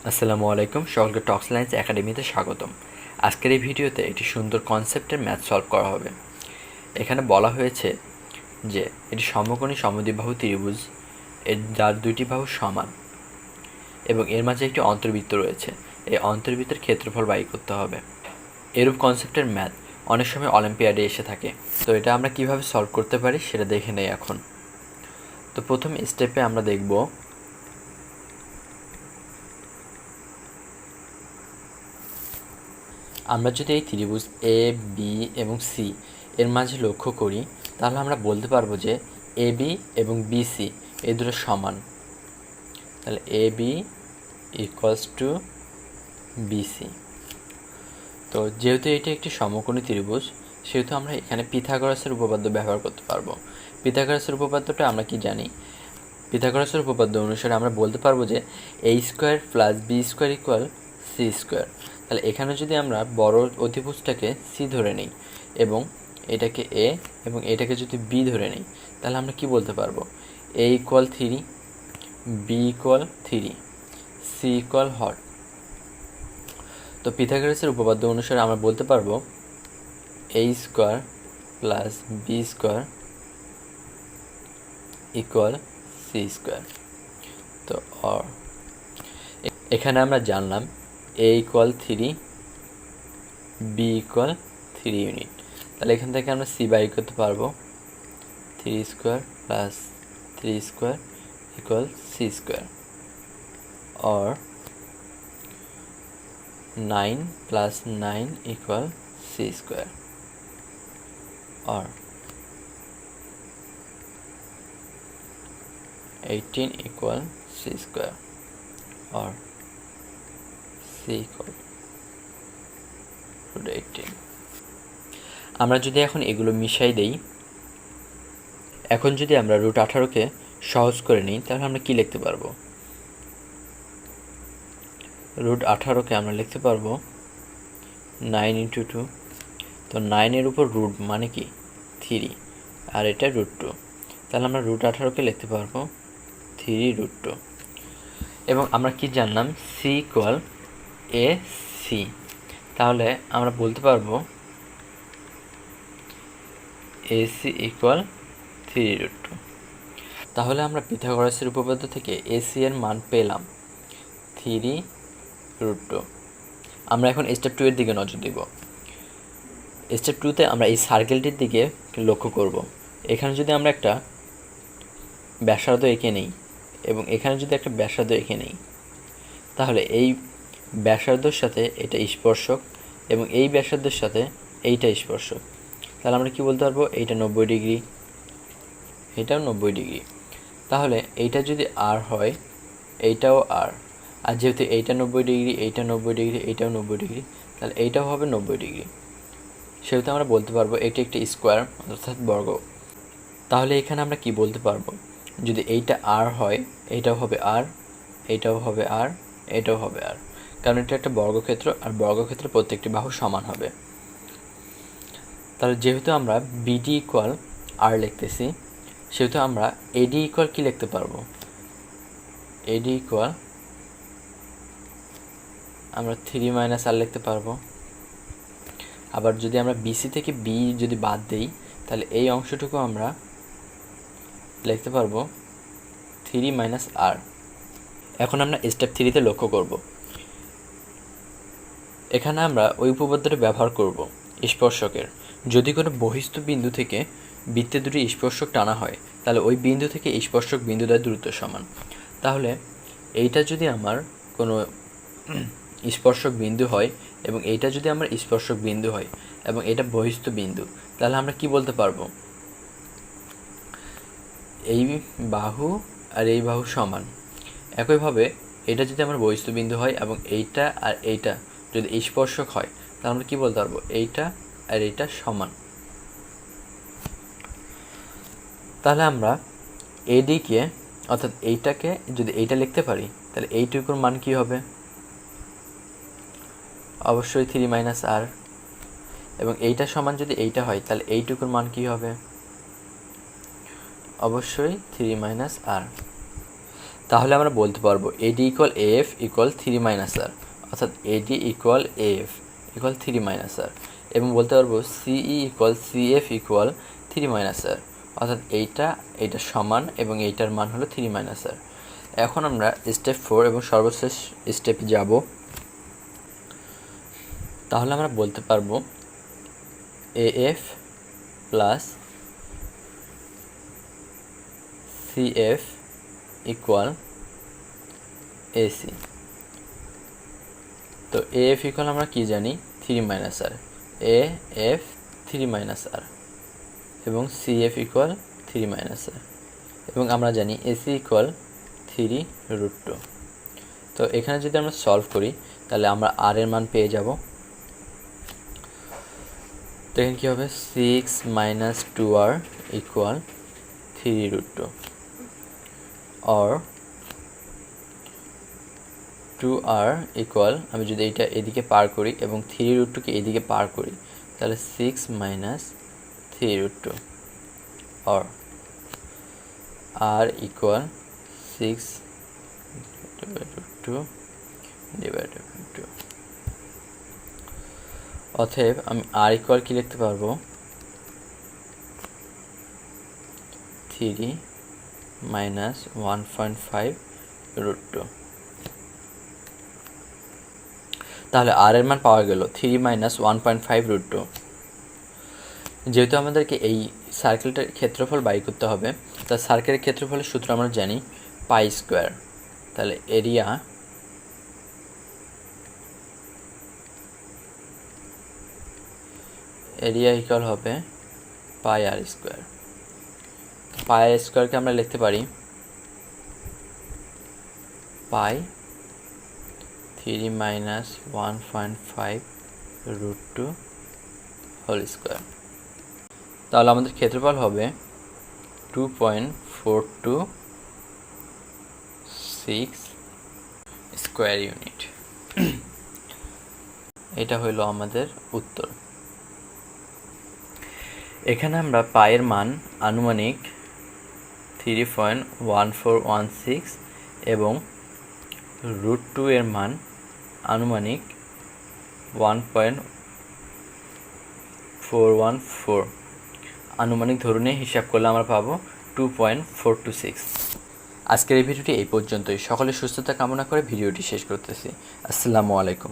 আসসালামু আলাইকুম, সকলকে টক্সলাইন্স একাডেমিতে স্বাগতম। আজকের এই ভিডিওতে একটি সুন্দর কনসেপ্টের ম্যাথ সলভ করা হবে। এখানে বলা হয়েছে যে এটি সমকোণী সমদ্বিবাহু ত্রিভুজ যার দুইটি বাহু সমান এবং এর মাঝে একটি অন্তর্বৃত্ত রয়েছে। এই অন্তর্বৃত্তের ক্ষেত্রফল বাই করতে হবে। এরূপ কনসেপ্টের ম্যাথ অনেক সময় অলিম্পিয়াডে এসে থাকে। তো এটা আমরা কিভাবে সলভ করতে পারি সেটা দেখে নেই এখন। তো প্রথম স্টেপে আমরা দেখব আমরা যদি এই ত্রিভুজ এ বি এবং সি এর মাঝে লক্ষ্য করি, তাহলে আমরা বলতে পারবো যে এ বি এবং বি সি এই দুটো সমান। তাহলে A B equals to BC. তো যেহেতু এটি একটি সমকোণী ত্রিভুজ, সেহেতু আমরা এখানে পিথাগোরাসের উপপাদ্য ব্যবহার করতে পারবো। পিথাগোরাসের উপপাদ্যটা আমরা কি জানি? পিথাগোরাসের উপপাদ্য অনুসারে আমরা বলতে পারবো যে A square plus B square equal C square. তাহলে এখানে যদি আমরা বড় অতিভুজটাকে সি ধরে নিই এবং এটাকে এ এবং এটাকে যদি বি ধরে নিই, তাহলে আমরা কি বলতে পারবো? A equal 3, B equal 3, C equal what. তো পিথাগোরাসের উপপাদ্য অনুসারে আমরা বলতে পারবো A square plus B square equal C square. তো এখানে আমরা জানলাম A equal 3, B equal 3 unit. তাহলে এখান থেকে আমরা সি বাই করতে পারবো 3 square plus 3 square equal C square, or 9 plus 9 equal c square, or 18 equal c square, or c equal root 18। আমরা যদি এখন এগুলো মিশাই দেই, এখন যদি আমরা রুট 18কে সহজ করে নিই, তাহলে আমরা কি লিখতে পারবো? রুট 18কে আমরা লিখতে পারবো 9 ইন্টু 2। তো 9-এর উপর রুট মানে কি 3, আর এটা রুট 2। তাহলে আমরা রুট 18কে লিখতে পারবো 3 রুট 2। এবং আমরা কি জানলাম? C equal A C. তাহলে আমরা বলতে পারবো এ সি ইকুয়াল 3 রুট 2। তাহলে আমরা পিথাগোরাসের উপপাদ্য থেকে এ সি এর মান পেলাম 3 রুট 2। আমরা এখন স্টেপ 2 এর দিকে নজর দিব। স্টেপ 2তে আমরা এই সার্কেলটির দিকে লক্ষ্য করব। এখানে যদি আমরা একটা ব্যাসার্ধ এঁকে নিই এবং এখানে যদি একটা ব্যাসার্ধ এঁকে নিই, তাহলে এই ব্যাসার্ধর সাথে এটা স্পর্শক এবং এই ব্যাসার্ধের সাথে এইটা স্পর্শক। তাহলে আমরা কি বলতে পারবো? এইটা 90 ডিগ্রি, এটাও 90 ডিগ্রি। তাহলে এইটা যদি আর হয়, এইটাও আর, আর যেহেতু এইটা 90 ডিগ্রি, এইটা 90 ডিগ্রি, এইটাও 90 ডিগ্রি, তাহলে এইটাও হবে 90 ডিগ্রি। সেহেতু আমরা বলতে পারবো এটি একটি স্কোয়ার অর্থাৎ বর্গ। তাহলে এখানে আমরা কি বলতে পারবো? যদি এইটা আর হয়, এইটাও হবে আর, এইটাও হবে আর, এটাও হবে আর, কারণ এটা একটা বর্গক্ষেত্র, আর বর্গক্ষেত্রে প্রত্যেকটি বাহু সমান হবে। তাহলে যেহেতু আমরা বিডি ইকুয়াল আর লিখতেছি, সেহেতু আমরা এডি ইকুয়াল কি লিখতে পারবো? এডি ইকুয়াল আমরা 3 মাইনাস আর লিখতে পারবো। আবার যদি আমরা বিসি থেকে বি যদি বাদ দেই, তাহলে এই অংশটুকু আমরা লিখতে পারবো 3 মাইনাস আর। এখন আমরা স্টেপ 3তে লক্ষ্য করব। এখানে আমরা ওই উপপাদ্যটা ব্যবহার করব স্পর্শকের। যদি কোনো বহিস্থ বিন্দু থেকে বৃত্তে দুটি স্পর্শক টানা হয়, তাহলে ওই বিন্দু থেকে স্পর্শক বিন্দু দ্বয়ের দূরত্ব সমান। তাহলে এইটা যদি আমার কোনো স্পর্শক বিন্দু হয় এবং এইটা যদি আমার স্পর্শক বিন্দু হয় এবং এটা বহিস্থ বিন্দু, তাহলে আমরা কি বলতে পারবো? এই বাহু আর এই বাহু সমান। একইভাবে এটা যদি আমার বহিস্থ বিন্দু হয় এবং এইটা আর এইটা যদি স্পর্শক হয়, তাহলে আমরা কি বলতে পারবো? এইটা আর এইটা সমান। তাহলে আমরা এডিকে অর্থাৎ এইটাকে যদি এইটা লিখতে পারি, তাহলে এইটুকুর মান কি হবে? অবশ্যই 3 মাইনাস আর। এবং এইটা সমান যদি এইটা হয়, তাহলে এইটুকুর মান কি হবে? অবশ্যই 3 মাইনাস আর। তাহলে আমরা বলতে পারবো AD equal F equal 3 minus R, অর্থাৎ AD equal F equal 3 minus R, এবং বলতে পারবো CE equal CF equal 3 minus R, অর্থাৎ এইটা সমান এবং এইটার মান হলো 3 মাইনাস আর। এখন আমরা স্টেপ 4 এবং সর্বশেষ স্টেপে যাব। তাহলে আমরা বলতে পারবো AF plus CF equal AC. তো এএফ ইকুয়াল আমরা কি জানি 3 minus R, A F 3 minus R, এবং সিএফ ইকুয়াল 3 মাইনাস আর, এবং আমরা জানি এসি ইকুয়াল 3√2। তো এখানে যদি আমরা সলভ করি তাহলে আমরা আর এর মান পেয়ে যাব। তো এখানে কী হবে 6 minus 2r equal 3√2, or 2r equal, আমি যদি এইটা এদিকে পার করি এবং 3√2কে এদিকে পার করি তাহলে 6 minus 3√2, or r equal 6/2 divided by 2। অতএব আমি r ইকুয়াল কি লিখতে পারবো 3 মাইনাস 1.5√2। তাহলে আর এর মান পাওয়া গেল 3 মাইনাস 1.5√2। যেহেতু আমাদেরকে এই সার্কেলটার ক্ষেত্রফল বাই করতে হবে, তা সার্কেলের ক্ষেত্রফলের সূত্র আমরা জানি পাই স্কোয়ার। তাহলে এরিয়া ইকুয়াল হবে পাই আর স্কোয়ার। পাই আর স্কোয়ারকে আমরা লিখতে পারি পাই 3 মাইনাস 1.5√2 হোল স্কোয়ার। তাহলে আমাদের ক্ষেত্রফল হবে 2.426 স্কোয়ার ইউনিট। এটা হইল আমাদের উত্তর। এখানে আমরা পায়ের মান আনুমানিক 3.1416 এবং √2 এর মান আনুমানিক 1.414 আনুমানিক ধরনে হিসাব করলে আমরা পাবো 2.426। আজকের এই ভিডিওটি এই পর্যন্তই। সকলের সুস্থতা কামনা করে ভিডিওটি শেষ করতেছি। আসসালামু আলাইকুম।